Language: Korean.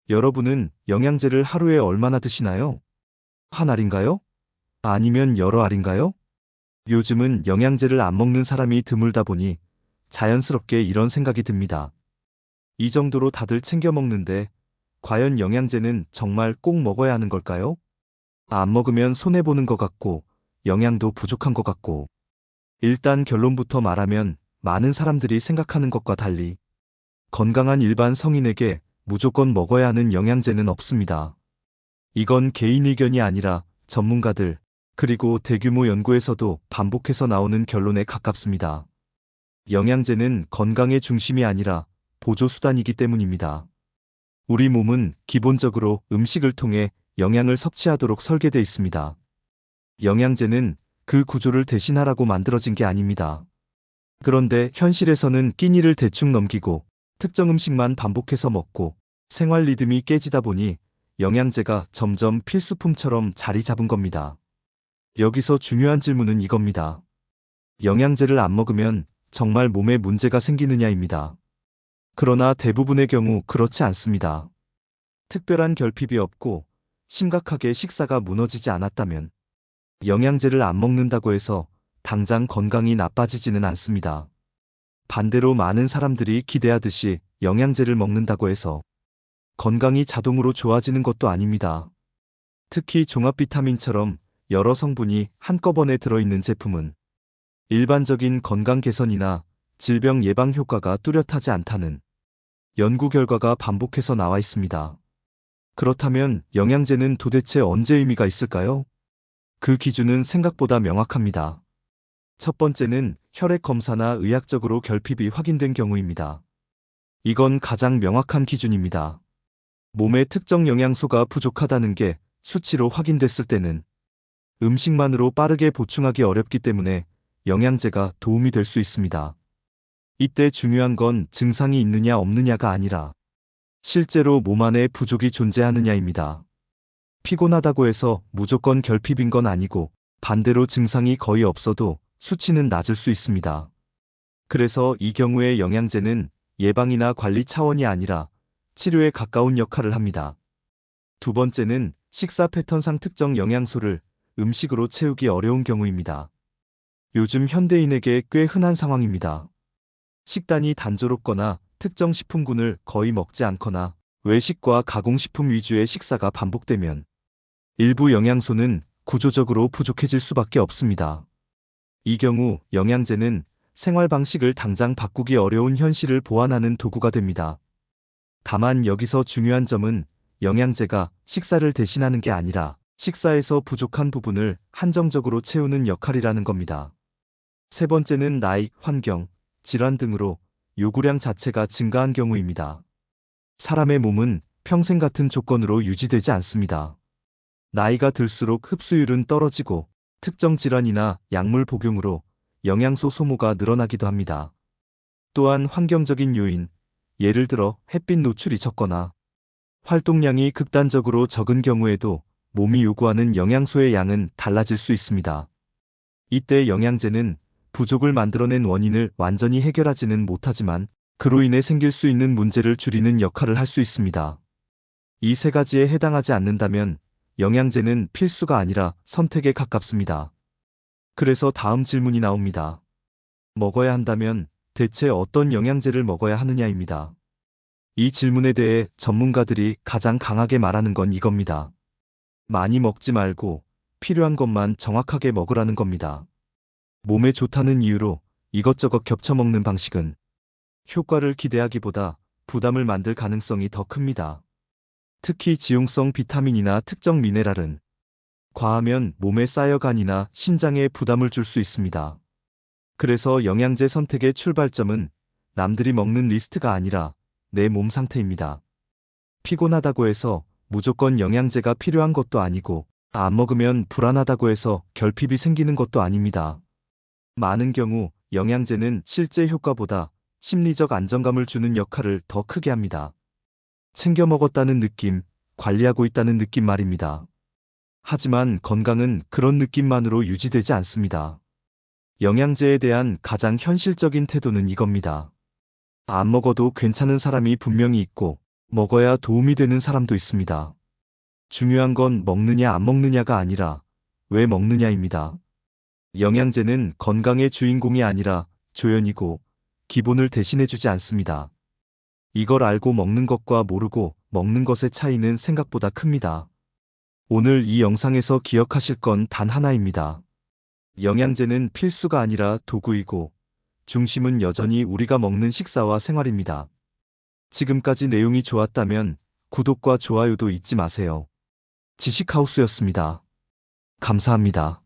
여러분은 영양제를 하루에 얼마나 드시나요? 한 알인가요? 아니면 여러 알인가요? 요즘은 영양제를 안 먹는 사람이 드물다 보니 자연스럽게 이런 생각이 듭니다. 이 정도로 다들 챙겨 먹는데 과연 영양제는 정말 꼭 먹어야 하는 걸까요? 안 먹으면 손해보는 것 같고 영양도 부족한 것 같고 일단 결론부터 말하면 많은 사람들이 생각하는 것과 달리 건강한 일반 성인에게 무조건 먹어야 하는 영양제는 없습니다. 이건 개인 의견이 아니라 전문가들, 그리고 대규모 연구에서도 반복해서 나오는 결론에 가깝습니다. 영양제는 건강의 중심이 아니라 보조수단이기 때문입니다. 우리 몸은 기본적으로 음식을 통해 영양을 섭취하도록 설계되어 있습니다. 영양제는 그 구조를 대신하라고 만들어진 게 아닙니다. 그런데 현실에서는 끼니를 대충 넘기고 특정 음식만 반복해서 먹고 생활 리듬이 깨지다 보니 영양제가 점점 필수품처럼 자리 잡은 겁니다. 여기서 중요한 질문은 이겁니다. 영양제를 안 먹으면 정말 몸에 문제가 생기느냐입니다. 그러나 대부분의 경우 그렇지 않습니다. 특별한 결핍이 없고 심각하게 식사가 무너지지 않았다면 영양제를 안 먹는다고 해서 당장 건강이 나빠지지는 않습니다. 반대로 많은 사람들이 기대하듯이 영양제를 먹는다고 해서 건강이 자동으로 좋아지는 것도 아닙니다. 특히 종합 비타민처럼 여러 성분이 한꺼번에 들어있는 제품은 일반적인 건강 개선이나 질병 예방 효과가 뚜렷하지 않다는 연구 결과가 반복해서 나와 있습니다. 그렇다면 영양제는 도대체 언제 의미가 있을까요? 그 기준은 생각보다 명확합니다. 첫 번째는 혈액 검사나 의학적으로 결핍이 확인된 경우입니다. 이건 가장 명확한 기준입니다. 몸에 특정 영양소가 부족하다는 게 수치로 확인됐을 때는 음식만으로 빠르게 보충하기 어렵기 때문에 영양제가 도움이 될 수 있습니다. 이때 중요한 건 증상이 있느냐 없느냐가 아니라 실제로 몸 안에 부족이 존재하느냐입니다. 피곤하다고 해서 무조건 결핍인 건 아니고 반대로 증상이 거의 없어도 수치는 낮을 수 있습니다. 그래서 이 경우에 영양제는 예방이나 관리 차원이 아니라 치료에 가까운 역할을 합니다. 두 번째는 식사 패턴상 특정 영양소를 음식으로 채우기 어려운 경우입니다. 요즘 현대인에게 꽤 흔한 상황입니다. 식단이 단조롭거나 특정 식품군을 거의 먹지 않거나 외식과 가공식품 위주의 식사가 반복되면 일부 영양소는 구조적으로 부족해질 수밖에 없습니다. 이 경우 영양제는 생활 방식을 당장 바꾸기 어려운 현실을 보완하는 도구가 됩니다. 다만 여기서 중요한 점은 영양제가 식사를 대신하는 게 아니라 식사에서 부족한 부분을 한정적으로 채우는 역할이라는 겁니다. 세 번째는 나이, 환경, 질환 등으로 요구량 자체가 증가한 경우입니다. 사람의 몸은 평생 같은 조건으로 유지되지 않습니다. 나이가 들수록 흡수율은 떨어지고 특정 질환이나 약물 복용으로 영양소 소모가 늘어나기도 합니다. 또한 환경적인 요인, 예를 들어 햇빛 노출이 적거나 활동량이 극단적으로 적은 경우에도 몸이 요구하는 영양소의 양은 달라질 수 있습니다. 이때 영양제는 부족을 만들어낸 원인을 완전히 해결하지는 못하지만 그로 인해 생길 수 있는 문제를 줄이는 역할을 할 수 있습니다. 이 세 가지에 해당하지 않는다면 영양제는 필수가 아니라 선택에 가깝습니다. 그래서 다음 질문이 나옵니다. 먹어야 한다면 대체 어떤 영양제를 먹어야 하느냐입니다. 이 질문에 대해 전문가들이 가장 강하게 말하는 건 이겁니다. 많이 먹지 말고 필요한 것만 정확하게 먹으라는 겁니다. 몸에 좋다는 이유로 이것저것 겹쳐 먹는 방식은 효과를 기대하기보다 부담을 만들 가능성이 더 큽니다. 특히 지용성 비타민이나 특정 미네랄은 과하면 몸에 쌓여 간이나 신장에 부담을 줄 수 있습니다. 그래서 영양제 선택의 출발점은 남들이 먹는 리스트가 아니라 내 몸 상태입니다. 피곤하다고 해서 무조건 영양제가 필요한 것도 아니고 안 먹으면 불안하다고 해서 결핍이 생기는 것도 아닙니다. 많은 경우 영양제는 실제 효과보다 심리적 안정감을 주는 역할을 더 크게 합니다. 챙겨 먹었다는 느낌, 관리하고 있다는 느낌 말입니다. 하지만 건강은 그런 느낌만으로 유지되지 않습니다. 영양제에 대한 가장 현실적인 태도는 이겁니다. 안 먹어도 괜찮은 사람이 분명히 있고 먹어야 도움이 되는 사람도 있습니다. 중요한 건 먹느냐 안 먹느냐가 아니라 왜 먹느냐입니다. 영양제는 건강의 주인공이 아니라 조연이고 기본을 대신해주지 않습니다. 이걸 알고 먹는 것과 모르고 먹는 것의 차이는 생각보다 큽니다. 오늘 이 영상에서 기억하실 건 단 하나입니다. 영양제는 필수가 아니라 도구이고 중심은 여전히 우리가 먹는 식사와 생활입니다. 지금까지 내용이 좋았다면 구독과 좋아요도 잊지 마세요. 지식하우스였습니다. 감사합니다.